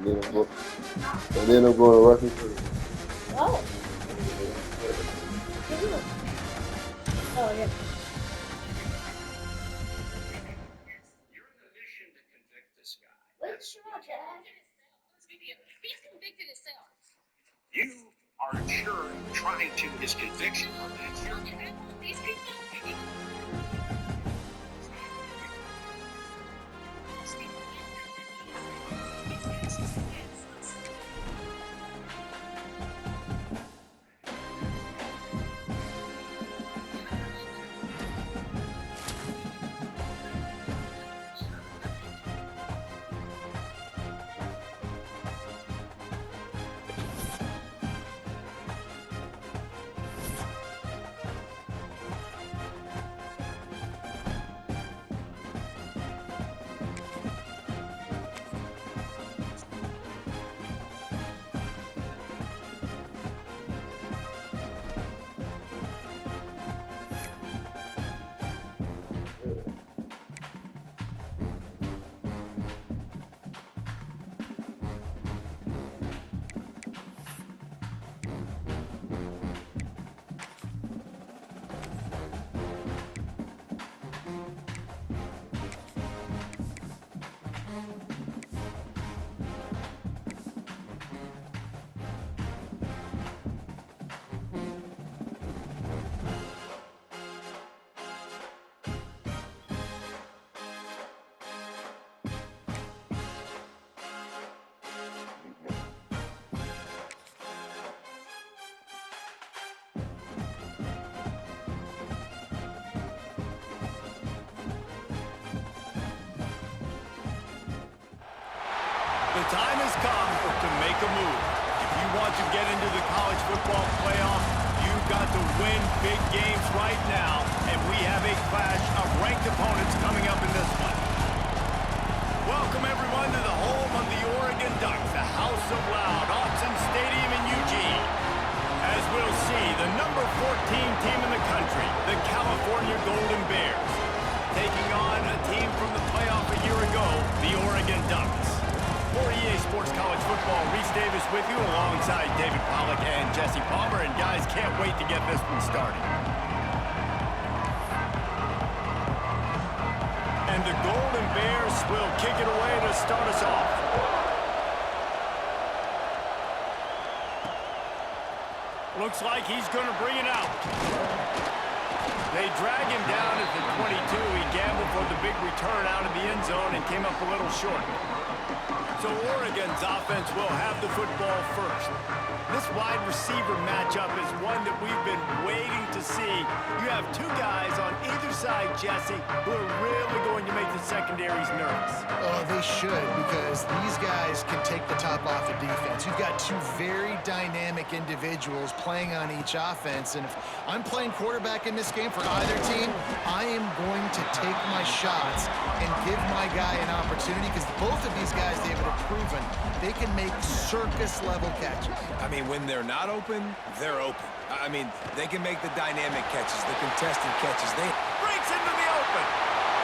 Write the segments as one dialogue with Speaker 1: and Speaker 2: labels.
Speaker 1: And then I'm going to Russell.
Speaker 2: Oh. Oh, yeah.
Speaker 3: You're on a mission to convict this guy.
Speaker 2: What's your job?
Speaker 4: He's convicted himself.
Speaker 3: You aren't sure trying to his conviction, or that's your
Speaker 4: These people.
Speaker 5: The time has come to make a move. If you want to get into the college football playoff, you've got to win big games right now, and we have a clash of ranked opponents coming up in this one. Welcome, everyone, to the home of the Oregon Ducks, the House of Loud, Autzen Stadium in Eugene. As we'll see, the number 14 team in the country, the California Golden Bears, taking on a team from the playoff a year ago, the Oregon Ducks. For EA Sports College Football, Reese Davis with you alongside David Pollack and Jesse Palmer. And guys, can't wait to get this one started. And the Golden Bears will kick it away to start us off. Looks like he's going to bring it out. They drag him down at the 22. He gambled for the big return out of the end zone and came up a little short. So Oregon's offense will have the football first. This wide receiver matchup is one that we've been waiting to see. You have two guys on either side, Jesse, who are really going to make the secondaries nervous.
Speaker 6: Oh, they should, because these guys can take the top off the defense. You've got two very dynamic individuals playing on each offense, and if I'm playing quarterback in this game for either team, I am going to take my shots and give my guy an opportunity, because both of these guys, David, have proven they can make circus-level catches.
Speaker 7: I mean, when they're not open, they're open. I mean, they can make the dynamic catches, the contested catches. They
Speaker 5: breaks into the open.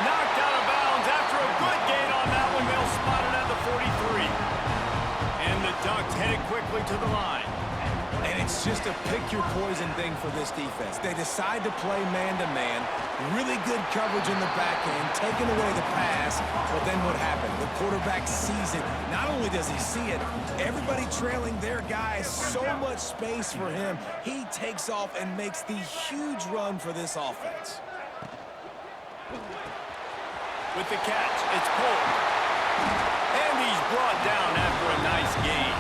Speaker 5: Knocked out of bounds after a good gain on that one. They'll spot it at the 43. And the Ducks headed quickly to the line.
Speaker 7: And it's just a pick-your-poison thing for this defense. They decide to play man-to-man, really good coverage in the back end, taking away the pass, but then what happened? The quarterback sees it. Not only does he see it, everybody trailing their guy, so much space for him. He takes off and makes the huge run for this offense.
Speaker 5: With the catch, it's pulled. And he's brought down after a nice gain.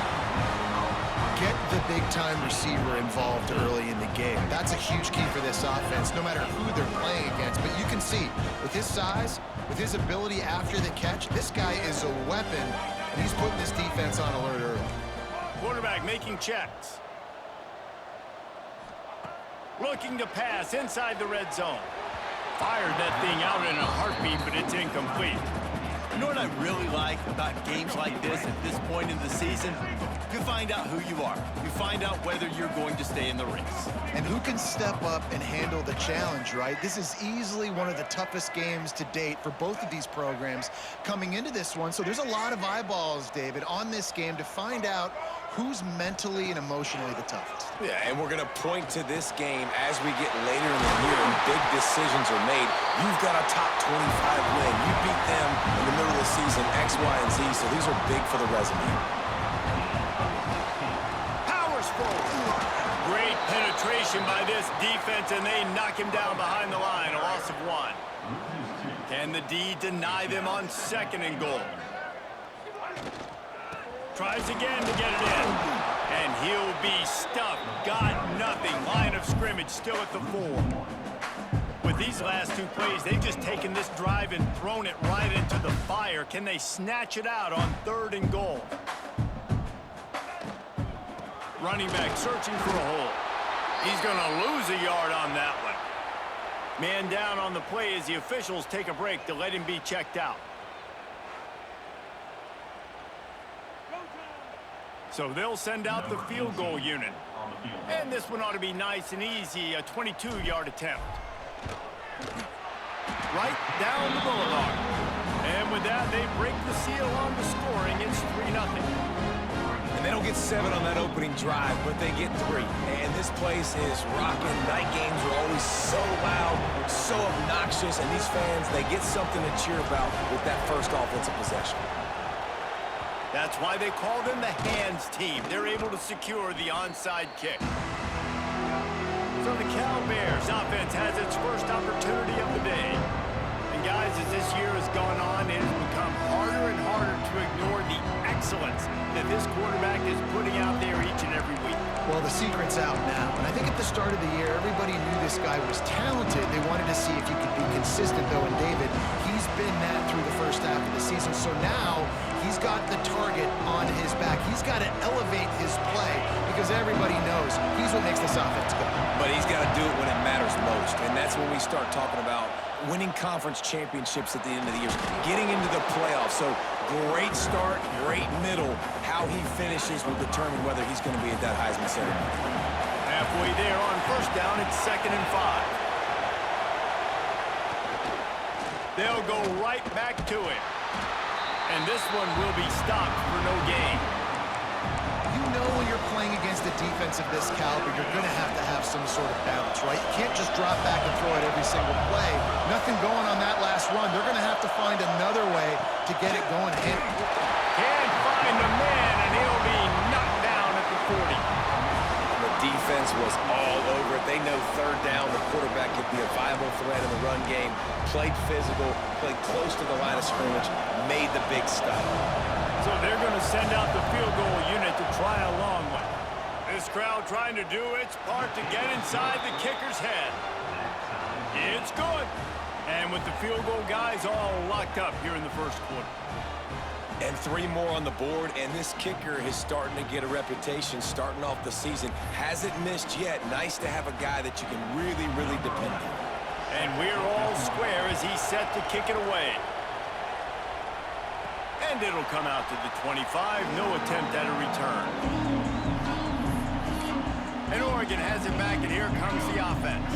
Speaker 6: Get the big-time receiver involved early in the game. That's a huge key for this offense, no matter who they're playing against. But you can see, with his size, with his ability after the catch, this guy is a weapon, and he's putting this defense on alert early.
Speaker 5: Quarterback making checks. Looking to pass inside the red zone. Fired that thing out in a heartbeat, but it's incomplete.
Speaker 8: You know what I really like about games like this at this point in the season?
Speaker 5: You find out who you are. You find out whether you're going to stay in the race.
Speaker 6: And who can step up and handle the challenge, right? This is easily one of the toughest games to date for both of these programs coming into this one. So there's a lot of eyeballs, David, on this game to find out who's mentally and emotionally the toughest.
Speaker 7: Yeah, and we're going to point to this game as we get later in the year and big decisions are made. You've got a top 25 win. You beat them in the middle of the season, X, Y, and Z, so these are big for the resume.
Speaker 5: Powers forward. Great penetration by this defense, and they knock him down behind the line, a loss of 1. Can the D deny them on 2nd and goal? Tries again to get it in. And he'll be stuffed. Got nothing. Line of scrimmage still at the 4. With these last 2 plays, they've just taken this drive and thrown it right into the fire. Can they snatch it out on 3rd and goal? Running back searching for a hole. He's going to lose a yard on that one. Man down on the play as the officials take a break to let him be checked out. So they'll send out the field goal unit. And this one ought to be nice and easy, a 22-yard attempt. Right down the boulevard. And with that, they break the seal on the scoring. It's 3-0.
Speaker 7: And they don't get 7 on that opening drive, but they get 3. And this place is rocking. Night games are always so loud, so obnoxious, and these fans, they get something to cheer about with that first offensive possession.
Speaker 5: That's why they call them the hands team. They're able to secure the onside kick. So the Cal Bears offense has its first opportunity of the day. And guys, as this year has gone on, it has become harder and harder to ignore the excellence that this quarterback is putting out there each and every week.
Speaker 6: Well, the secret's out now. And I think at the start of the year, everybody knew this guy was talented. They wanted to see if he could be consistent, though. And David, he's been that through the first half of the season. So now he's got the target on his back. He's got to elevate his play because everybody knows he's what makes this offense go.
Speaker 7: But he's got to do it when it matters most. And that's when we start talking about winning conference championships at the end of the year, getting into the playoffs. So great start, great middle. How he finishes will determine whether he's going to be at that Heisman ceremony.
Speaker 5: Halfway there on 1st down, it's 2nd and 5. They'll go right back to it. And this one will be stopped for no gain.
Speaker 6: You know when you're playing against a defense of this caliber, you're going to have some sort of balance, right? You can't just drop back and throw it every single play. Nothing going on that last run. They're going to have to find another way to get it going.
Speaker 5: Can't find the man, and he'll be knocked down at the 40.
Speaker 7: The defense was all over it. They know 3rd down, the quarterback could be a viable threat in the run game. Played physical, played close to the line of scrimmage, made the big stop.
Speaker 5: So they're going to send out the field goal unit to try a long one. This crowd trying to do its part to get inside the kicker's head. It's good. And with the field goal guys all locked up here in the first quarter.
Speaker 7: And 3 more on the board, and this kicker is starting to get a reputation starting off the season. Hasn't missed yet. Nice to have a guy that you can really, really depend on.
Speaker 5: And we're all square as he's set to kick it away. And it'll come out to the 25. No attempt at a return. And Oregon has it back, and here comes the offense.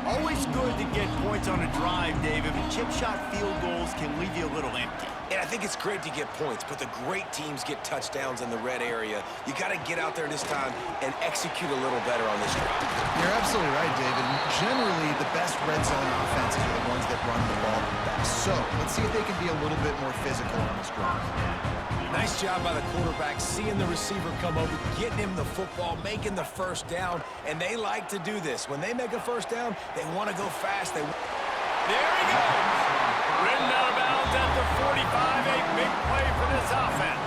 Speaker 5: Always good to get points on a drive, David, but chip shot field goals can leave you a little empty.
Speaker 7: And I think it's great to get points, but the great teams get touchdowns in the red area. You got to get out there this time and execute a little better on this drive.
Speaker 6: You're absolutely right, David. Generally, the best red zone offenses are the ones that run the ball the best. So let's see if they can be a little bit more physical on this drive.
Speaker 7: Nice job by the quarterback, seeing the receiver come over, getting him the football, making the 1st down, and they like to do this. When they make a 1st down, they want to go fast.
Speaker 5: There he goes! Ridden out of bounds at the 45, a big play for this offense.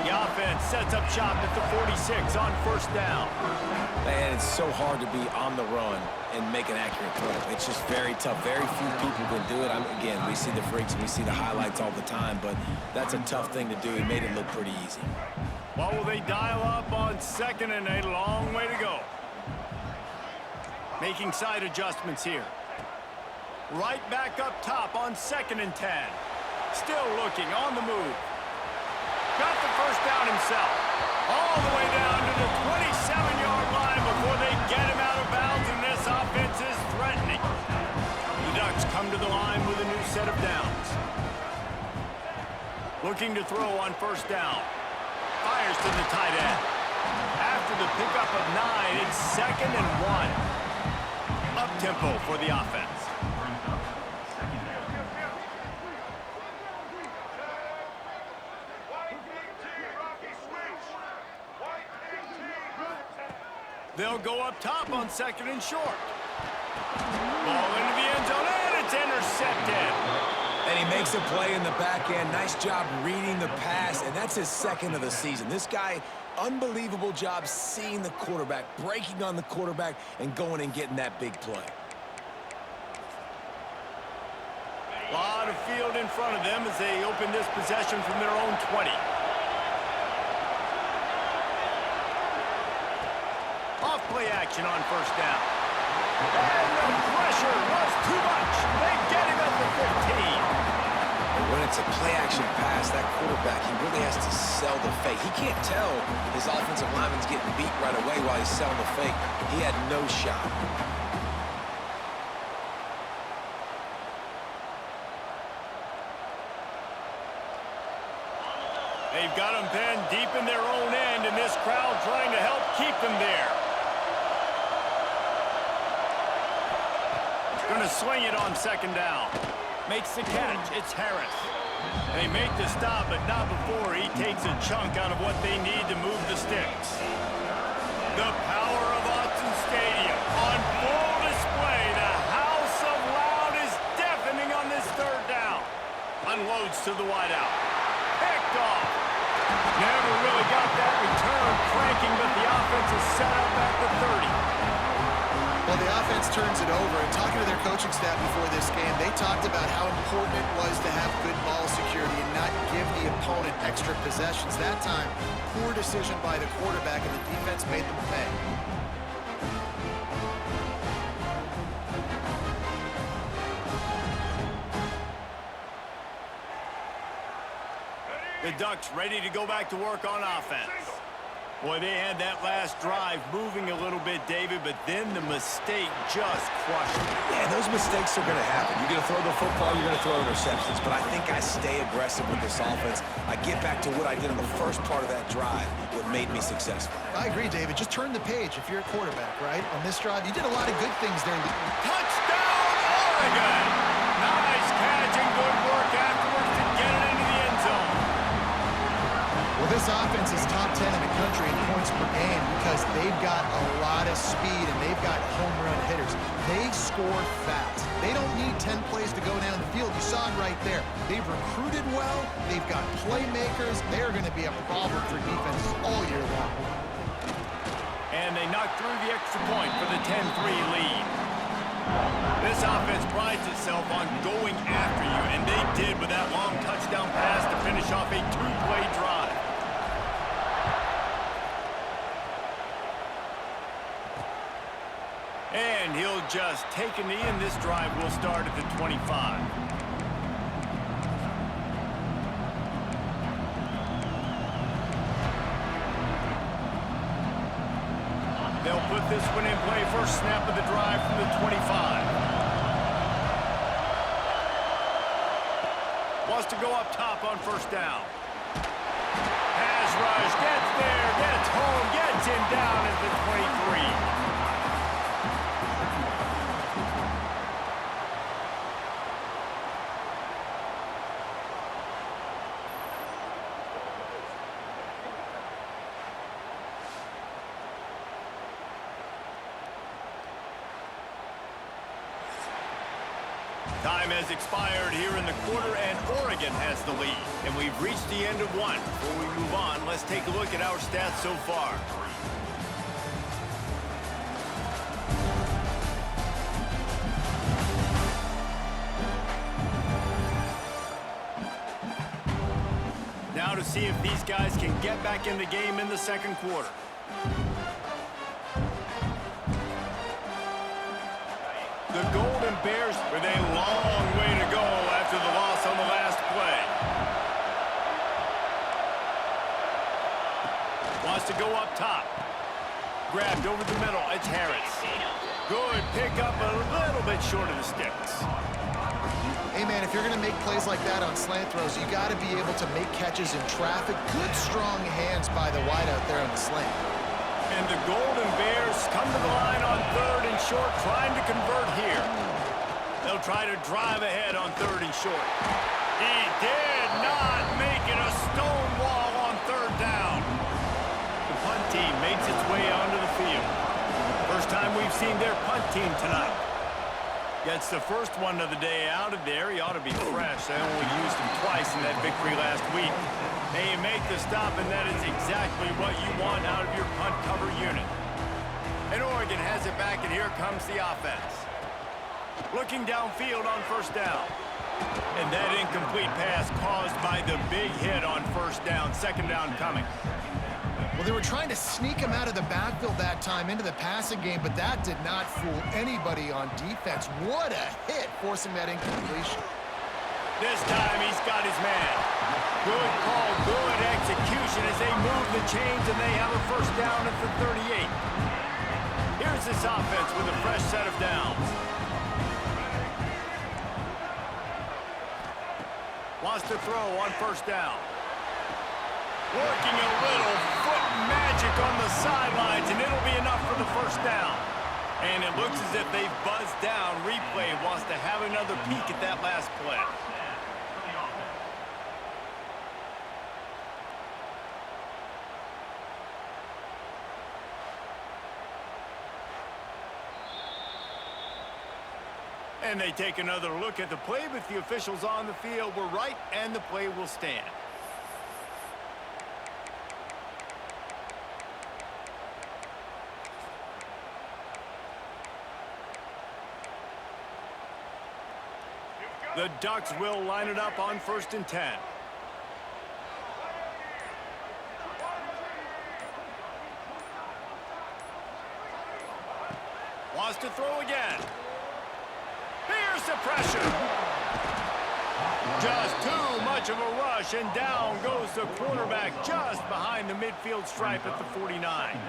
Speaker 5: The offense sets up shop at the 46 on 1st down.
Speaker 7: Man, it's so hard to be on the run and make an accurate throw. It's just very tough. Very few people can do it. Again, we see the freaks and we see the highlights all the time, but that's a tough thing to do. He made it look pretty easy.
Speaker 5: What will they dial up on 2nd and a long way to go? Making side adjustments here. Right back up top on 2nd and 10. Still looking on the move. Got the 1st down and himself. All the way down to the 27-yard line before they get him out of bounds, and this offense is threatening. The Ducks come to the line with a new set of downs. Looking to throw on first down. Fires to the tight end. After the pickup of 9, it's 2nd and 1. Up-tempo for the offense. They'll go up top on 2nd and short. Ball into the end zone, and it's intercepted.
Speaker 7: And he makes a play in the back end. Nice job reading the pass, and that's his 2nd of the season. This guy, unbelievable job seeing the quarterback, breaking on the quarterback, and going and getting that big play.
Speaker 5: A lot of field in front of them as they open this possession from their own 20. Off-play action on first down. And the pressure was too much. They get him at the 15.
Speaker 7: When it's a play-action pass, that quarterback, he really has to sell the fake. He can't tell his offensive lineman's getting beat right away while he's selling the fake. He had no shot.
Speaker 5: They've got them pinned deep in their own end, and this crowd trying to help keep them there. Going to swing it on 2nd down. Makes the catch. It's Harris. They make the stop, but not before he takes a chunk out of what they need to move the sticks. The power of Autzen Stadium on full display. The house of loud is deafening on this 3rd down. Unloads to the wideout. Picked off. Never really got that return cranking, but the offense is set up at the 30.
Speaker 6: Well, the offense turns it over, and talking to their coaching staff before this game, they talked about how important it was to have good ball security and not give the opponent extra possessions. That time, poor decision by the quarterback, and the defense made them pay.
Speaker 5: The Ducks ready to go back to work on offense. Boy, they had that last drive moving a little bit, David, but then the mistake just crushed them.
Speaker 7: Yeah, those mistakes are going to happen. You're going to throw the football, you're going to throw interceptions, but I think I stay aggressive with this offense. I get back to what I did in the first part of that drive, what made me successful.
Speaker 6: I agree, David. Just turn the page if you're a quarterback, right? On this drive, you did a lot of good things there.
Speaker 5: Touchdown, Oregon! Nice catch and good work afterwards to get it into the end zone.
Speaker 6: Well, this offense is top 10 in the country in points per game because they've got a lot of speed and they've got home run hitters. They score fast. They don't need 10 plays to go down the field. You saw it right there. They've recruited well. They've got playmakers. They're going to be a problem for defenses all year long.
Speaker 5: And they knocked through the extra point for the 10-3 lead. This offense prides itself on going after you, and they did with that long touchdown pass to finish off a 2-play drive. And he'll just take a knee, and this drive will start at the 25. They'll put this one in play. First snap of the drive from the 25. Wants to go up top on first down. Pass rush, gets there, gets home, gets him down at the 23. Time has expired here in the quarter, and Oregon has the lead. And we've reached the end of one. Before we move on, let's take a look at our stats so far. Now to see if these guys can get back in the game in the second quarter. The Golden Bears with a long way to go after the loss on the last play. Wants to go up top. Grabbed over the middle. It's Harris. Good pick up a little bit short of the sticks.
Speaker 6: Hey, man, if you're going to make plays like that on slant throws, you got to be able to make catches in traffic. Good, strong hands by the wideout there on the slant.
Speaker 5: And the Golden Bears come to the line on 3rd and short, trying to convert here. They'll try to drive ahead on 3rd and short. He did not make it a stone wall on 3rd down. The punt team makes its way onto the field. First time we've seen their punt team tonight. Gets the first one of the day out of there. He ought to be fresh. They only used him twice in that victory last week. They make the stop, and that is exactly what you want out of your punt cover unit. And Oregon has it back, and here comes the offense. Looking downfield on 1st down. And that incomplete pass caused by the big hit on 1st down. 2nd down coming.
Speaker 6: Well, they were trying to sneak him out of the backfield that time into the passing game, but that did not fool anybody on defense. What a hit, forcing that incompletion.
Speaker 5: This time he's got his man. Good call, good execution as they move the chains, and they have a 1st down at the 38. Here's this offense with a fresh set of downs. Wants to throw on 1st down. Working a little foot magic on the sidelines, and it'll be enough for the 1st down. And it looks as if they've buzzed down. Replay wants to have another peek at that last play. And they take another look at the play, but the officials on the field were right, and the play will stand. The Ducks will line it up on 1st and 10. Wants to throw again. Here's the pressure. Just too much of a rush, and down goes the quarterback just behind the midfield stripe at the 49.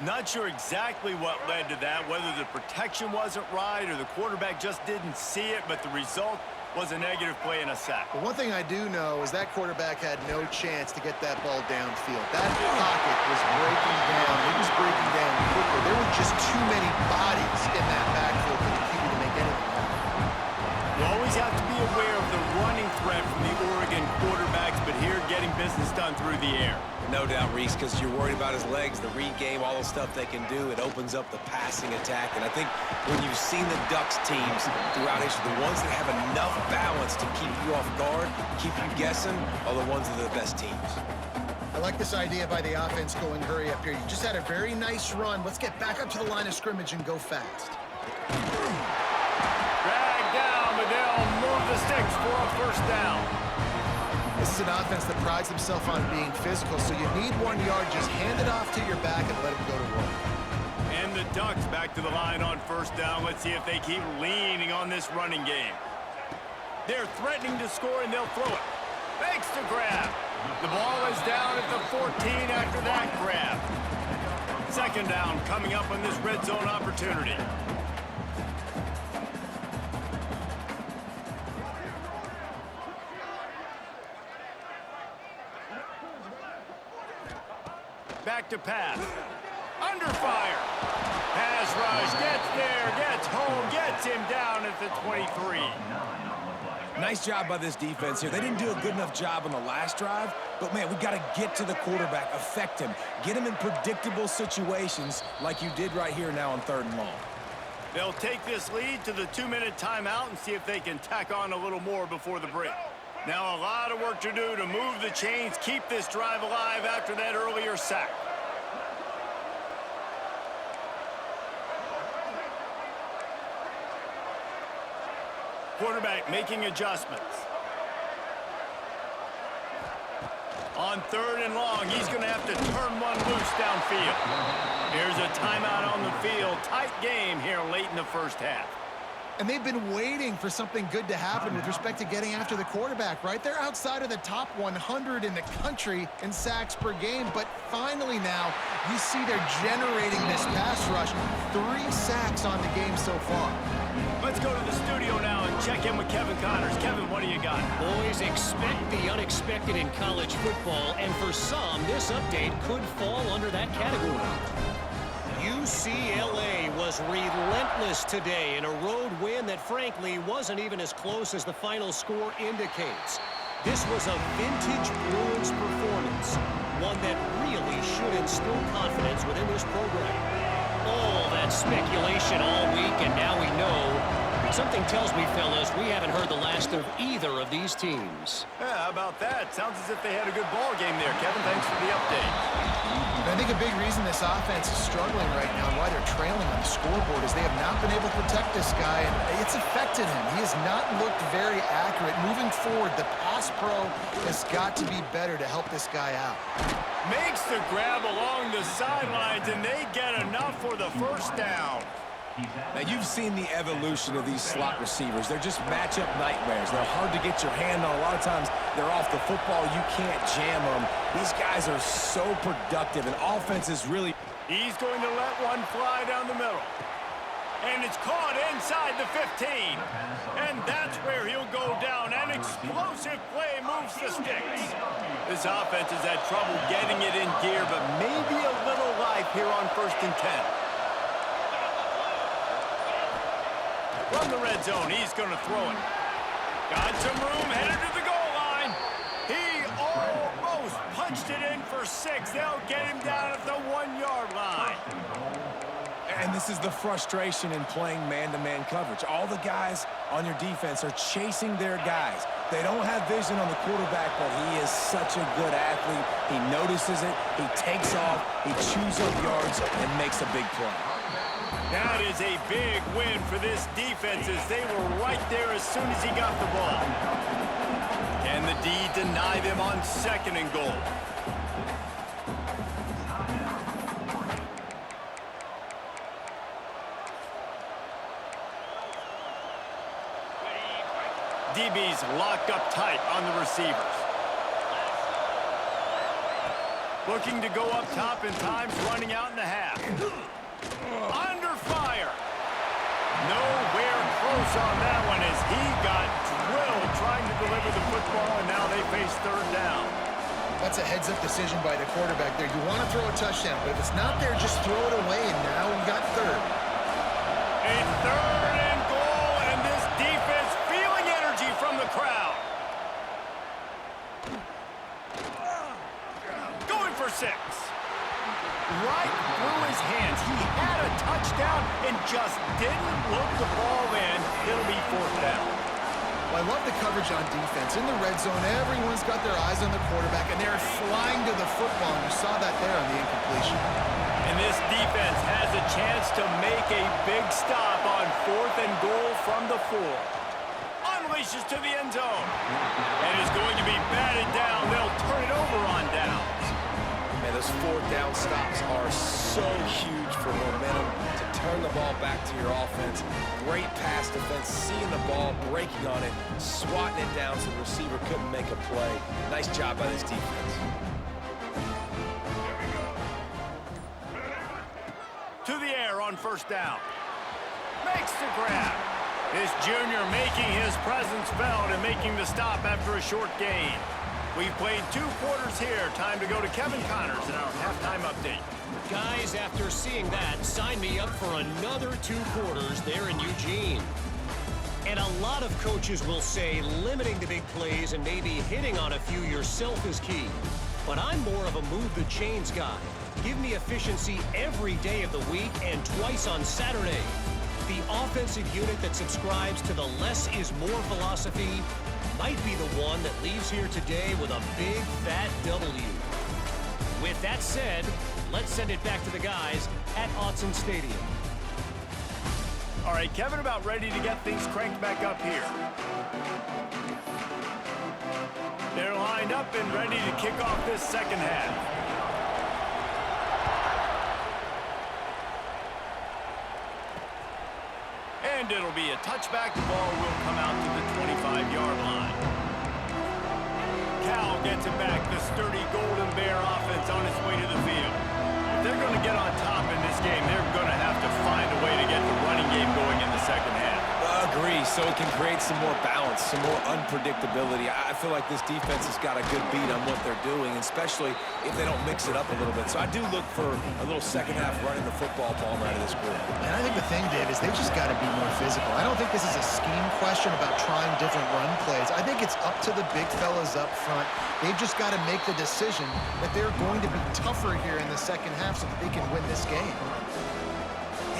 Speaker 5: Not sure exactly what led to that, whether the protection wasn't right or the quarterback just didn't see it, but the result was a negative play and a sack.
Speaker 6: But one thing I do know is that quarterback had no chance to get that ball downfield. That pocket was breaking down. It was breaking down quickly. There were just too many bodies in that backfield for the QB to make anything happen.
Speaker 5: You always have to be aware of the running threat from the Oregon quarterbacks, but here getting business done through the air.
Speaker 7: No doubt, Reese, because you're worried about his legs, the read game, all the stuff they can do. It opens up the passing attack. And I think when you've seen the Ducks teams throughout history, the ones that have enough balance to keep you off guard, keep you guessing, are the ones that are the best teams.
Speaker 6: I like this idea by the offense going hurry up here. You just had a very nice run. Let's get back up to the line of scrimmage and go fast.
Speaker 5: Dragged down, but they'll move the sticks for a 1st down.
Speaker 6: This is an offense that prides himself on being physical, so you need 1 yard. Just hand it off to your back and let him go to work.
Speaker 5: And the Ducks back to the line on 1st down. Let's see if they keep leaning on this running game. They're threatening to score, and they'll throw it. Makes the grab. The ball is down at the 14 after that grab. 2nd down coming up on this red zone opportunity. Back to pass. Under fire. Pass rush. Gets there. Gets home. Gets him down at the 23.
Speaker 7: Nice job by this defense here. They didn't do a good enough job on the last drive, but, man, we've got to get to the quarterback, affect him, get him in predictable situations like you did right here now on 3rd and long.
Speaker 5: They'll take this lead to the 2-minute timeout and see if they can tack on a little more before the break. Now a lot of work to do to move the chains, keep this drive alive after that earlier sack. Quarterback making adjustments. On 3rd and long, he's going to have to turn one loose downfield. Here's a timeout on the field. Tight game here late in the 1st half.
Speaker 6: And they've been waiting for something good to happen with respect to getting after the quarterback, right? They're outside of the top 100 in the country in sacks per game, but finally now you see they're generating this pass rush. 3 sacks on the game so far.
Speaker 5: Let's go to the studio now and check in with Kevin Connors. Kevin, what do you got?
Speaker 1: Boys, expect the unexpected in college football, and for some, this update could fall under that category. UCLA was relentless today in a road win that frankly wasn't even as close as the final score indicates. This was a vintage Bruins performance, one that really should instill confidence within this program. All that speculation all week, and now we know. Something tells me, fellas, we haven't heard the last of either of these teams.
Speaker 5: Yeah, how about that? Sounds as if they had a good ball game there. Kevin, thanks for the update.
Speaker 6: I think a big reason this offense is struggling right now and why they're trailing on the scoreboard is they have not been able to protect this guy, and it's affected him. He has not looked very accurate. Moving forward, the pass pro has got to be better to help this guy out.
Speaker 5: Makes the grab along the sidelines, and they get enough for the first down.
Speaker 7: Now, you've seen the evolution of these slot receivers. They're just matchup nightmares. They're hard to get your hand on. A lot of times, they're off the football. You can't jam them. These guys are so productive, and offense is really...
Speaker 5: He's going to let one fly down the middle. And it's caught inside the 15. And that's where he'll go down. An explosive play moves the sticks. This offense has had trouble getting it in gear, but maybe a little life here on 1st and 10. From the red zone, he's going to throw it. Got some room, headed to the goal line. He almost punched it in for 6. They'll get him down at the 1-yard line.
Speaker 7: And this is the frustration in playing man-to-man coverage. All the guys on your defense are chasing their guys. They don't have vision on the quarterback, but he is such a good athlete. He notices it, he takes off, he chews up yards, and makes a big play.
Speaker 5: That is a big win for this defense as they were right there as soon as he got the ball. Can the D deny them on 2nd and goal? DB's locked up tight on the receivers. Looking to go up top, and time's running out in the half. Under fire. Nowhere close on that one as he got drilled trying to deliver the football, and now they face 3rd down.
Speaker 6: That's a heads-up decision by the quarterback there. You want to throw a touchdown, but if it's not there, just throw it away, and now we got 3rd.
Speaker 5: A 3rd and goal, and this defense feeling energy from the crowd. Going for 6. Right through his hands. He had a touchdown and just didn't look the ball in. It'll be 4th down.
Speaker 6: Well, I love the coverage on defense. In the red zone, everyone's got their eyes on the quarterback, and they're flying to the football. And you saw that there on the incompletion.
Speaker 5: And this defense has a chance to make a big stop on 4th and goal from the 4. Unleashes to the end zone. And is going to be batted down. They'll turn it over on downs.
Speaker 7: And those 4th down stops are so huge for momentum to turn the ball back to your offense. Great pass defense, seeing the ball, breaking on it, swatting it down so the receiver couldn't make a play. Nice job by this defense.
Speaker 5: To the air on 1st down. Makes the grab. This junior making his presence felt and making the stop after a short gain. We've played 2 quarters here. Time to go to Kevin Connors in our halftime update.
Speaker 1: Guys, after seeing that, sign me up for another 2 quarters there in Eugene. And a lot of coaches will say limiting the big plays and maybe hitting on a few yourself is key. But I'm more of a move the chains guy. Give me efficiency every day of the week and twice on Saturday. The offensive unit that subscribes to the less is more philosophy might be the one that leaves here today with a big fat W. With that said, let's send it back to the guys at Autzen Stadium.
Speaker 5: All right, Kevin, about ready to get things cranked back up here. They're lined up and ready to kick off this 2nd half. And it'll be a touchback. The ball will come out to the 25-yard line. Cal gets it back. The sturdy Golden Bear offense on its way to the field. If they're going to get on top in this game, they're going to have to find a way to get the running game going in the second half.
Speaker 7: Agree, so it can create some more balance, some more unpredictability. I feel like this defense has got a good beat on what they're doing, especially if they don't mix it up a little bit. So I do look for a little second half running the football ball out of this group.
Speaker 6: And I think the thing, Dave, is they just got to be more physical. I don't think this is a scheme question about trying different run plays. I think it's up to the big fellas up front. They've just got to make the decision that they're going to be tougher here in the second half so that they can win this game.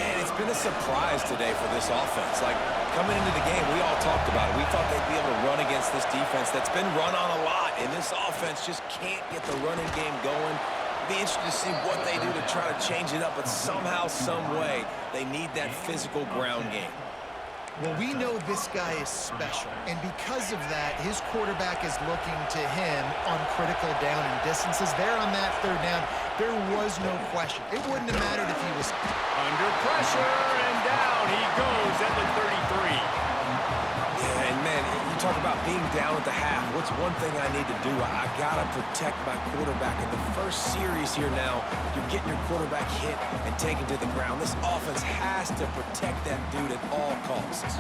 Speaker 7: And it's been a surprise today for this offense. Like, coming into the game, we all talked about it. We thought they'd be able to run against this defense that's been run on a lot, and this offense just can't get the running game going. Be interested to see what they do to try to change it up, but somehow, some way, they need that physical ground game.
Speaker 6: Well, we know this guy is special, and because of that, his quarterback is looking to him on critical down and distances. There on that third down, there was no question. It wouldn't have mattered if he was
Speaker 5: Under pressure, and down he goes at the 33.
Speaker 7: Yeah, and man, you talk about being down at the half. What's one thing I need to do? I got to protect my quarterback. In the first series here now, you're getting your quarterback hit and taken to the ground. This offense has to protect that dude at all costs.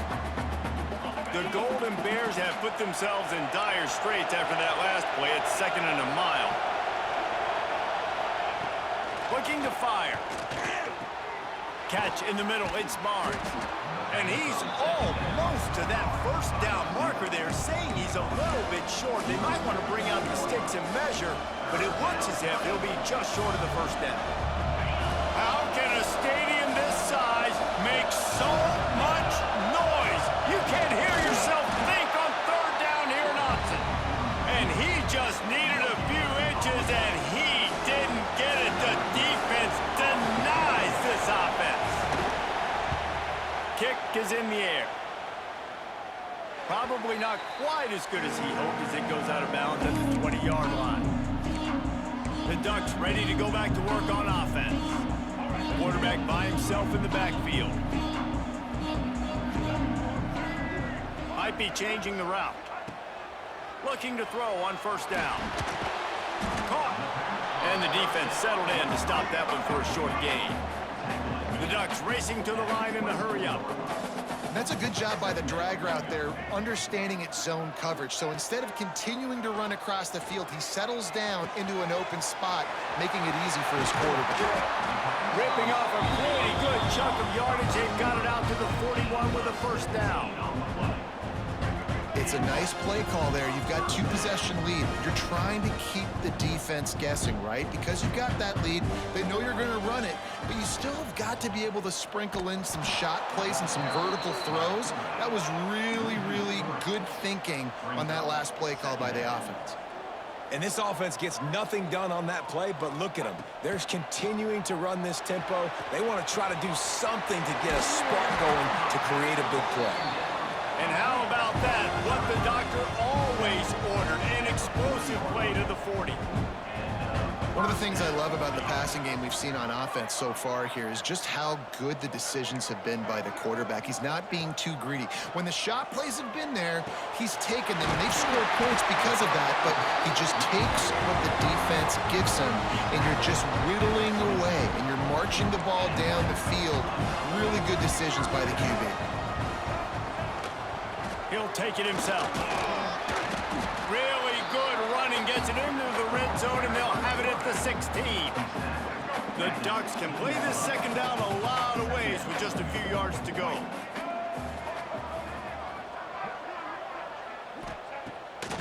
Speaker 5: The Golden Bears have put themselves in dire straits after that last play. It's 2nd and a mile. Looking to fire. Catch in the middle, it's Barnes. And he's almost to that first down marker there, saying he's a little bit short. They might want to bring out the sticks and measure, but it looks as if he'll be just short of the first down. How can a stadium this size make so much noise? You can't hear yourself think on 3rd down here in Austin. And he just needed a few inches, and he didn't get it. The defense denies this offense. Kick is in the air. Probably not quite as good as he hoped as it goes out of bounds at the 20-yard line. The Ducks ready to go back to work on offense. Quarterback by himself in the backfield. Might be changing the route. Looking to throw on 1st down. Caught. And the defense settled in to stop that one for a short gain. The Ducks racing to the line in the hurry-up.
Speaker 6: That's a good job by the drag route there, understanding its zone coverage. So instead of continuing to run across the field, he settles down into an open spot, making it easy for his quarterback.
Speaker 5: Ripping off a pretty good chunk of yardage. They've got it out to the 41 with a 1st down.
Speaker 6: It's a nice play call there. You've got 2-possession lead. You're trying to keep the defense guessing, right? Because you've got that lead. They know you're going to run it, but you still have got to be able to sprinkle in some shot plays and some vertical throws. That was really, really good thinking on that last play call by the offense.
Speaker 7: And this offense gets nothing done on that play, but look at them. They're continuing to run this tempo. They want to try to do something to get a spark going to create a big play.
Speaker 5: And how about that? What the doctor always ordered, an explosive play to the 40.
Speaker 6: One of the things I love about the passing game we've seen on offense so far here is just how good the decisions have been by the quarterback. He's not being too greedy. When the shot plays have been there, he's taken them, and they've scored points because of that, but he just takes what the defense gives him, and you're just whittling away, and you're marching the ball down the field. Really good decisions by the QB.
Speaker 5: He'll take it himself. Really good running, gets it into the red zone, and they'll have it at the 16. The Ducks can play this 2nd down a lot of ways with just a few yards to go.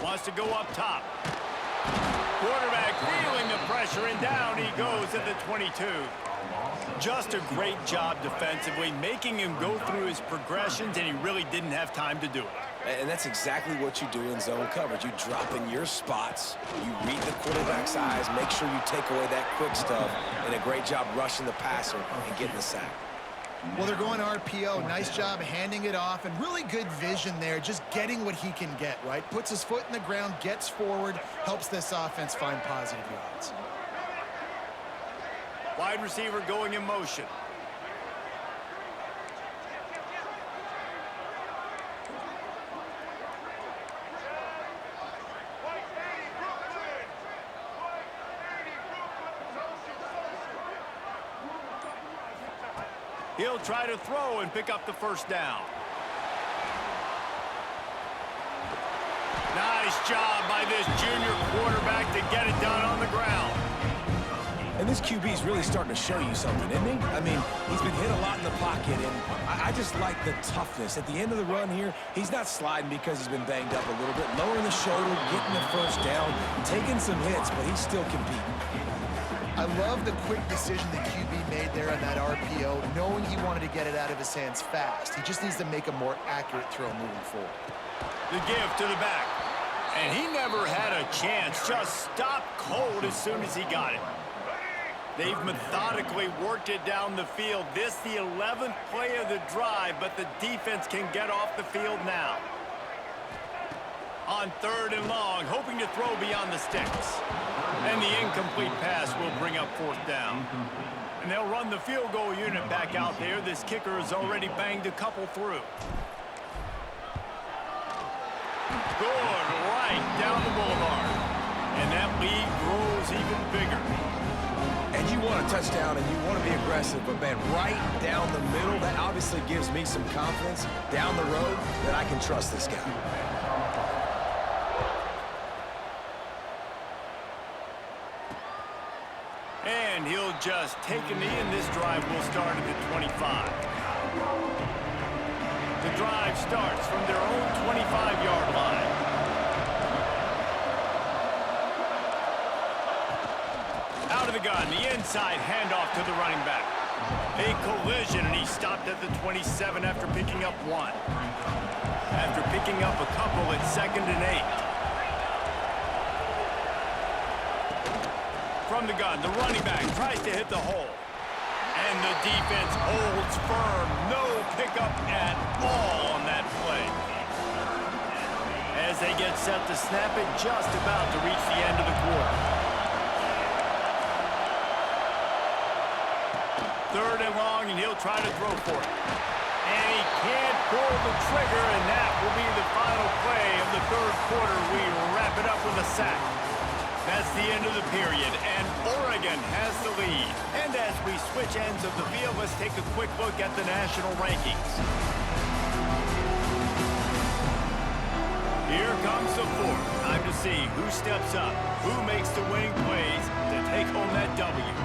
Speaker 5: Wants to go up top. Quarterback feeling the pressure, and down he goes at the 22. Just a great job defensively, making him go through his progressions, and he really didn't have time to do it.
Speaker 7: And that's exactly what you do in zone coverage. You drop in your spots, you read the quarterback's eyes, make sure you take away that quick stuff, and a great job rushing the passer and getting the sack.
Speaker 6: Well, they're going RPO. Nice job handing it off, and really good vision there, just getting what he can get, right? Puts his foot in the ground, gets forward, helps this offense find positive yards.
Speaker 5: Wide receiver going in motion. He'll try to throw and pick up the first down. Nice job by this junior quarterback to get it done on the ground.
Speaker 7: And this QB's really starting to show you something, isn't he? I mean, he's been hit a lot in the pocket, and I just like the toughness. At the end of the run here, he's not sliding because he's been banged up a little bit. Lowering the shoulder, getting the first down, taking some hits, but he's still competing.
Speaker 6: I love the quick decision the QB made there on that RPO, knowing he wanted to get it out of his hands fast. He just needs to make a more accurate throw moving forward.
Speaker 5: The give to the back. And he never had a chance. Just stopped cold as soon as he got it. They've methodically worked it down the field. This the 11th play of the drive, but the defense can get off the field now. On 3rd and long, hoping to throw beyond the sticks. And the incomplete pass will bring up 4th down. And they'll run the field goal unit back out there. This kicker has already banged a couple through. Good, right down the boulevard. And that lead grows even bigger.
Speaker 7: And you want a touchdown and you want to be aggressive, but man, right down the middle, that obviously gives me some confidence down the road that I can trust this guy.
Speaker 5: And he'll just take a knee, and this drive will start at the 25. The drive starts from their own 25-yard line. Out of the gun, the inside handoff to the running back. A collision, and he stopped at the 27 after picking up 1. After picking up a couple at 2nd and 8. From the gun, the running back tries to hit the hole. And the defense holds firm. No pickup at all on that play. As they get set to snap it, just about to reach the end of the quarter. 3rd and long, and he'll try to throw for it. And he can't pull the trigger, and that will be the final play of the 3rd quarter. We wrap it up with a sack. That's the end of the period, and Oregon has the lead. And as we switch ends of the field, let's take a quick look at the national rankings. Here comes the 4th. Time to see who steps up, who makes the winning plays to take home that W.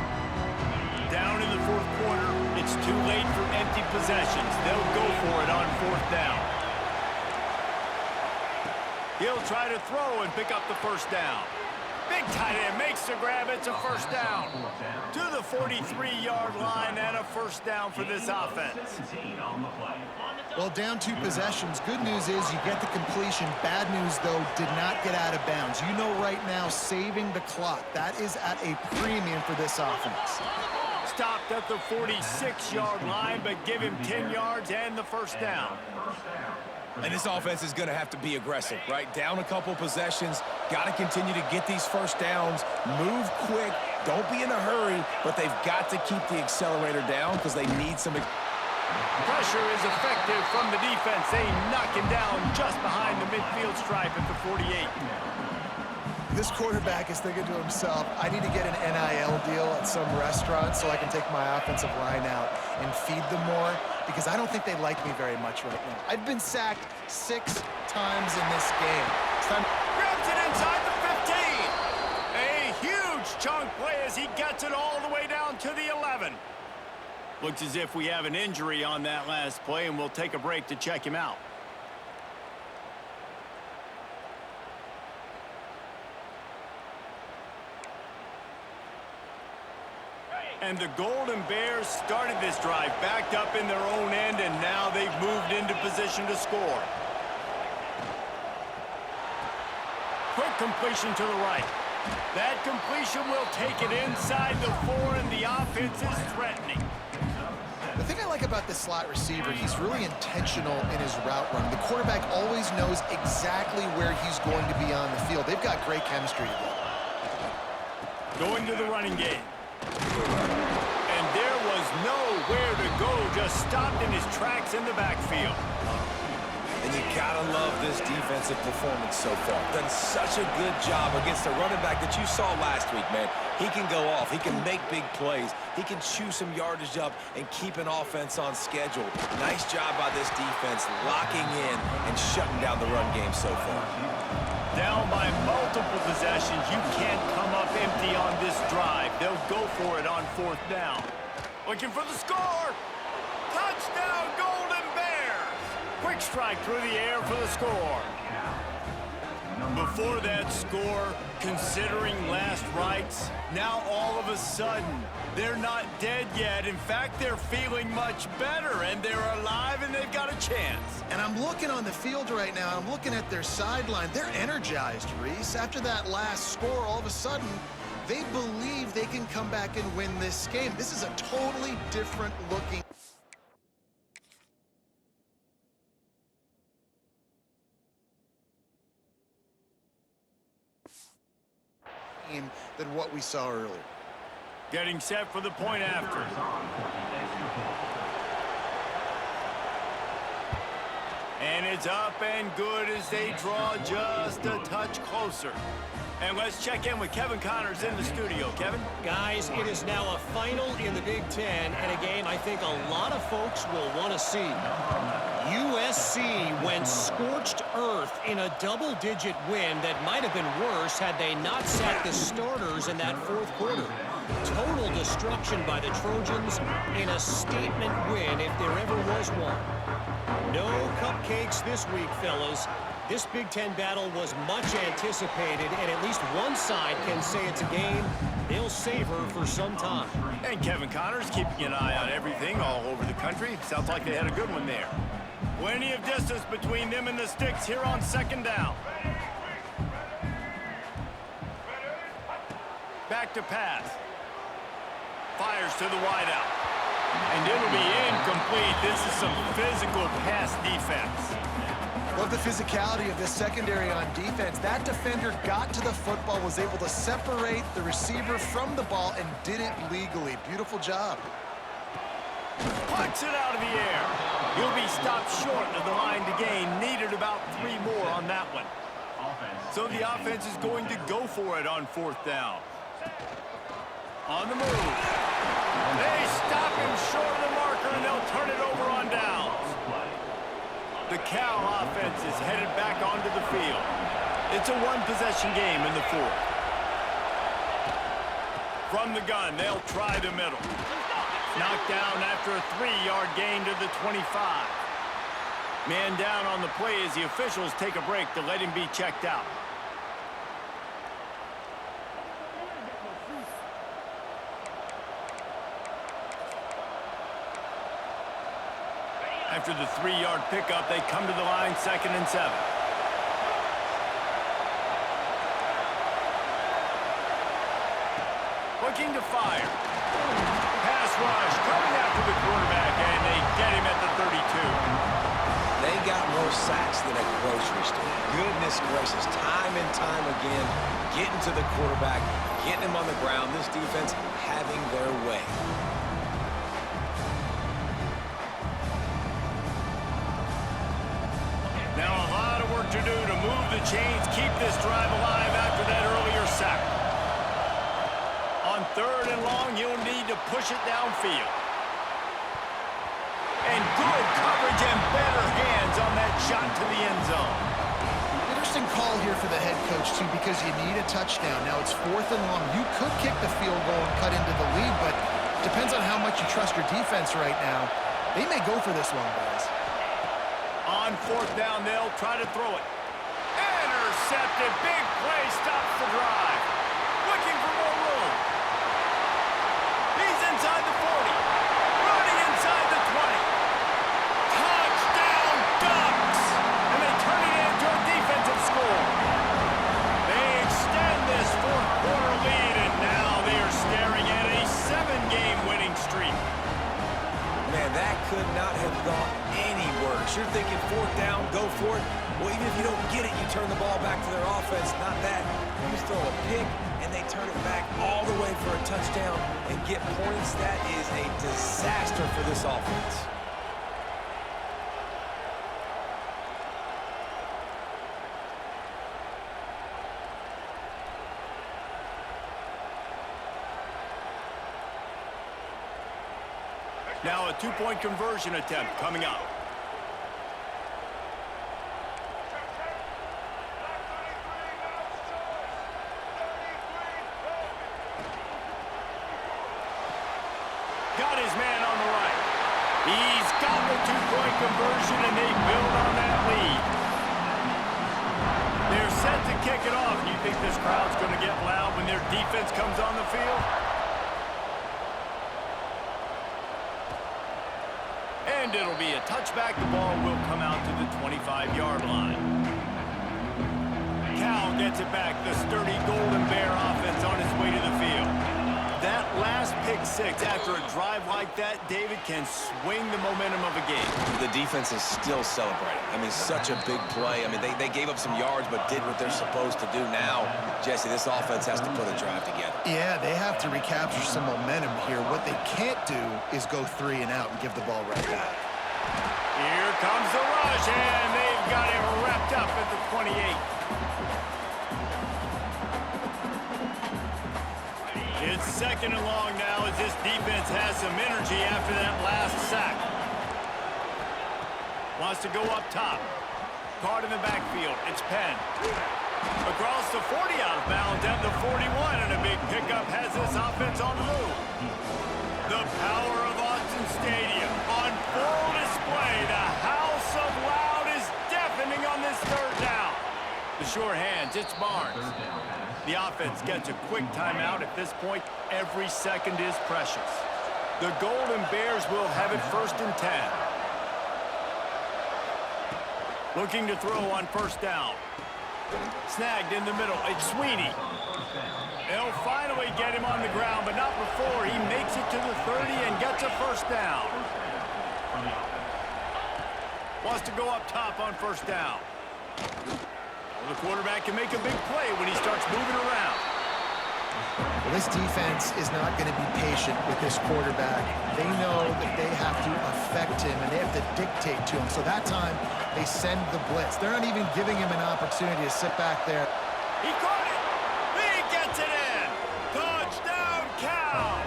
Speaker 5: Down in the 4th quarter, it's too late for empty possessions. They'll go for it on 4th down. He'll try to throw and pick up the first down. Big tight end makes the grab. It's a first down. To the 43-yard line and a first down for this offense.
Speaker 6: Well, down 2 possessions. Good news is you get the completion. Bad news, though, did not get out of bounds. You know right now, saving the clock. That is at a premium for this offense.
Speaker 5: Stopped at the 46-yard line, but give him 10 yards and the first down.
Speaker 7: And this offense is going to have to be aggressive, right? Down a couple possessions, got to continue to get these first downs, move quick, don't be in a hurry, but they've got to keep the accelerator down because they need some...
Speaker 5: Pressure is effective from the defense. They knock him down just behind the midfield stripe at the 48.
Speaker 6: This quarterback is thinking to himself, I need to get an NIL deal at some restaurant so I can take my offensive line out and feed them more, because I don't think they like me very much right now. I've been sacked 6 times in this game. It's time.
Speaker 5: Grabs it inside the 15. A huge chunk play as he gets it all the way down to the 11. Looks as if we have an injury on that last play, and we'll take a break to check him out. And the Golden Bears started this drive backed up in their own end, and now they've moved into position to score. Quick completion to the right. That completion will take it inside the 4, and the offense is threatening.
Speaker 6: The thing I like about this slot receiver, he's really intentional in his route run. The quarterback always knows exactly where he's going to be on the field. They've got great chemistry together.
Speaker 5: Going to the running game. And there was nowhere to go, just stopped in his tracks in the backfield.
Speaker 7: And you gotta love this defensive performance so far. Done such a good job against a running back that you saw last week, man. He can go off. He can make big plays. He can chew some yardage up and keep an offense on schedule. Nice job by this defense locking in and shutting down the run game so far.
Speaker 5: Down by multiple possessions. You can't come up empty on this drive. They'll go for it on 4th down. Looking for the score. Touchdown, Golden Bears. Quick strike through the air for the score. Before that score, considering last rites, now all of a sudden, they're not dead yet. In fact, they're feeling much better, and they're alive, and they've got a chance.
Speaker 6: And I'm looking on the field right now. I'm looking at their sideline. They're energized, Reese. After that last score, all of a sudden, they believe they can come back and win this game. This is a totally different looking team than what we saw earlier.
Speaker 5: Getting set for the point after. And it's up and good as they draw just a touch closer. And let's check in with Kevin Connors in the studio. Kevin?
Speaker 1: Guys, it is now a final in the Big Ten, and a game I think a lot of folks will want to see. USC went scorched earth in a double-digit win that might have been worse had they not sat the starters in that 4th quarter. Total destruction by the Trojans in a statement win if there ever was one. No cupcakes this week, fellas. This Big Ten battle was much anticipated, and at least one side can say it's a game they'll savor for some time.
Speaker 5: And Kevin Connors keeping an eye on everything all over the country. Sounds like they had a good one there. Plenty of distance between them and the sticks here on 2nd down. Back to pass. Fires to the wideout. And it'll be incomplete. This is some physical pass defense.
Speaker 6: Love the physicality of this secondary on defense. That defender got to the football, was able to separate the receiver from the ball, and did it legally. Beautiful job.
Speaker 5: Punts it out of the air. He'll be stopped short of the line to gain. Needed about 3 more on that one. So the offense is going to go for it on 4th down. On the move. They stop him short of the marker, and they'll turn it over on downs. The Cal offense is headed back onto the field. It's a 1-possession game in the 4th. From the gun, they'll try the middle. Knocked down after a 3-yard gain to the 25. Man down on the play as the officials take a break to let him be checked out. After the 3-yard pickup, they come to the line 2nd and 7. Looking to fire. Pass rush coming after the quarterback, and they get him at the 32.
Speaker 7: They got more sacks than a grocery store. Goodness gracious, time and time again, getting to the quarterback, getting him on the ground. This defense having their way.
Speaker 5: Now a lot of work to do to move the chains, keep this drive alive after that earlier sack. On 3rd and long, you'll need to push it downfield. And good coverage and better hands on that shot to the end zone.
Speaker 6: Interesting call here for the head coach, too, because you need a touchdown. Now it's 4th and long. You could kick the field goal and cut into the lead, but depends on how much you trust your defense right now. They may go for this one, guys.
Speaker 5: On 4th down, they'll try to throw it. Intercepted. Big play stops the drive. Looking for more room. He's inside the 40. Running inside the 20. Touchdown Ducks! And they turn it into a defensive score. They extend this 4th quarter lead, and now they are staring at a 7-game winning streak.
Speaker 7: Man, that could not have gone any worse. You're thinking 4th down, go for it. Well, even if you don't get it, you turn the ball back to their offense. Not that. You throw a pick, and they turn it back all the way for a touchdown and get points. That is a disaster for this offense.
Speaker 5: Now a two-point conversion attempt coming up. Got his man on the right. He's got the two-point conversion, and they build on that lead. They're set to kick it off. You think this crowd's going to get loud when their defense comes on the field? And it'll be a touchback. The ball will come out to the 25-yard line. Cal gets it back. The sturdy Golden Bear offense on its way to the field. That last pick six after a drive like that, David, can swing the momentum of a game.
Speaker 7: The defense is still celebrating. I mean, such a big play. I mean, they gave up some yards but did what they're supposed to do. Now, Jesse, this offense has to put a drive together.
Speaker 6: Yeah, they have to recapture some momentum here. What they can't do is go 3 and out and give the ball right back.
Speaker 5: Here comes the rush, and they've got him wrapped up at the 28. It's second and long now as this defense has some energy after that last sack. Wants to go up top. Caught in the backfield. It's Penn. Across the 40 out of bounds at the 41, and a big pickup has this offense on the move. The power of Autzen Stadium on full display. The house of loud is deafening on this third down. The sure hands, it's Barnes. The offense gets a quick timeout. At this point, every second is precious. The Golden Bears will have it 1st and 10. Looking to throw on first down. Snagged in the middle. It's Sweeney. They'll finally get him on the ground, but not before he makes it to the 30 and gets a first down. Wants to go up top on first down. Well, the quarterback can make a big play when he starts moving around.
Speaker 6: Well, this defense is not going to be patient with this quarterback. They know that they have to affect him, and they have to dictate to him. So that time, they send the blitz. They're not even giving him an opportunity to sit back there.
Speaker 5: He caught it! He gets it in! Touchdown, Cal!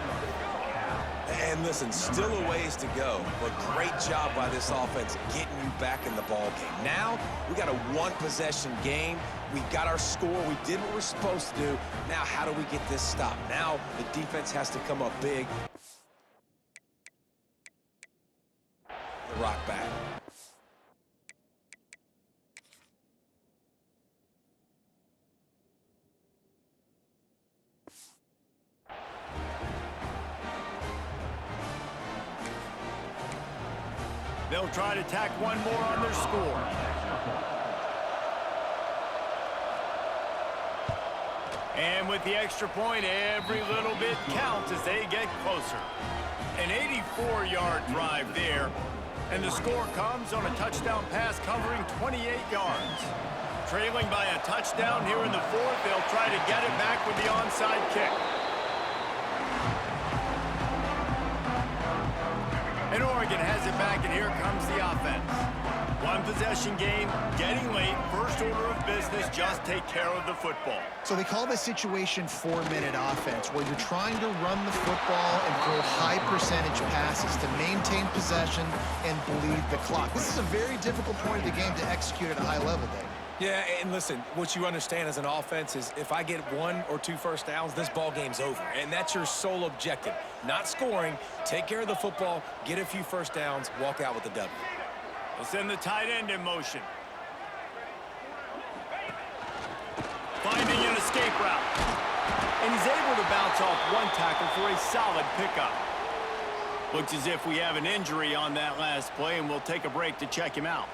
Speaker 7: And listen, still a ways to go, but great job by this offense getting you back in the ball game. Now, we got a one-possession game. We got our score. We did what we're supposed to do. Now, how do we get this stopped? Now, the defense has to come up big. The rock back.
Speaker 5: They'll try to tack one more on their score. And with the extra point, every little bit counts as they get closer. An 84-yard drive there, and the score comes on a touchdown pass covering 28 yards. Trailing by a touchdown here in the 4th, they'll try to get it back with the onside kick. And Oregon has it back, and here comes the offense. One possession game, getting late, first order of business, just take care of the football.
Speaker 6: So they call this situation 4-minute offense, where you're trying to run the football and throw high percentage passes to maintain possession and bleed the clock. This is a very difficult point of the game to execute at a high level, Dave.
Speaker 7: Yeah, and listen, what you understand as an offense is if I get 1 or 2 first downs, this ball game's over. And that's your sole objective. Not scoring, take care of the football, get a few first downs, walk out with the W.
Speaker 5: They'll send the tight end in motion. Finding an escape route. And he's able to bounce off one tackle for a solid pickup. Looks as if we have an injury on that last play, and we'll take a break to check him out.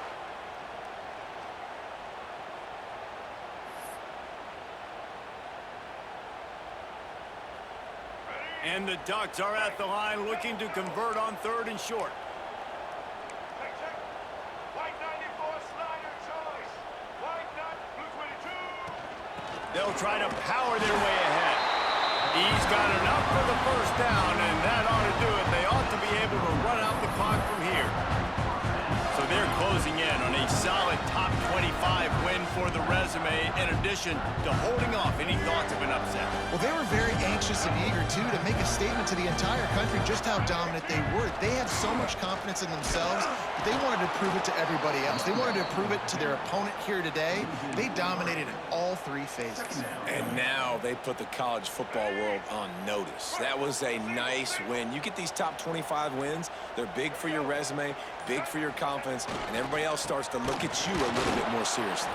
Speaker 5: And the Ducks are at the line looking to convert on 3rd and short. They'll try to power their way ahead. He's got enough for the first down, and that ought to do it. They ought to be able to run out the clock from here. So they're closing in on a solid top 25 win for the resume in addition position to holding off any thoughts of an upset.
Speaker 6: Well, they were very anxious and eager, too, to make a statement to the entire country just how dominant they were. They have so much confidence in themselves, but they wanted to prove it to everybody else. They wanted to prove it to their opponent here today. They dominated in all three phases.
Speaker 7: And now they put the college football world on notice. That was a nice win. You get these top 25 wins, they're big for your resume, big for your confidence, and everybody else starts to look at you a little bit more seriously.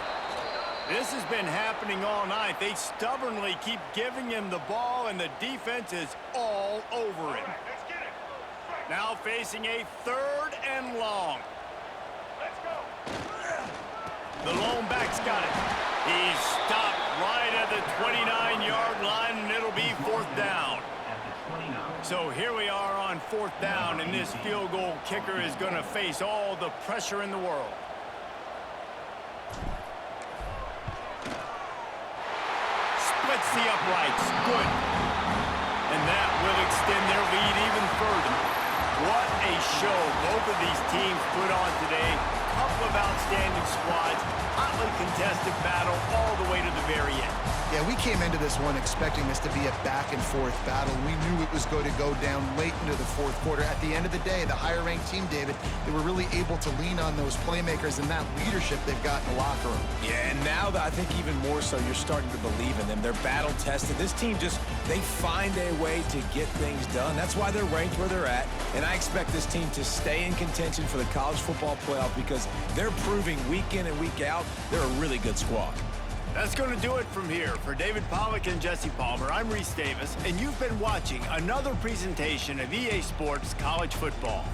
Speaker 5: This has been happening all night. They stubbornly keep giving him the ball, and the defense is all over it. Now facing a 3rd and long. The lone back's got it. He's stopped right at the 29-yard line, and it'll be 4th down. So here we are on 4th down, and this field goal kicker is going to face all the pressure in the world. Splits the uprights. Good. And that will extend their lead even further. What a show both of these teams put on today. Couple of outstanding squads. Hotly contested battle all the way to the very end.
Speaker 6: Yeah, we came into this one expecting this to be a back-and-forth battle. We knew it was going to go down late into the 4th quarter. At the end of the day, the higher-ranked team, David, they were really able to lean on those playmakers and that leadership they've got in the locker room.
Speaker 7: Yeah, and now that I think even more so, you're starting to believe in them. They're battle-tested. This team they find a way to get things done. That's why they're ranked where they're at, and I expect this team to stay in contention for the college football playoff because they're proving week in and week out they're a really good squad.
Speaker 5: That's going to do it from here. For David Pollack and Jesse Palmer, I'm Reese Davis, and you've been watching another presentation of EA Sports College Football.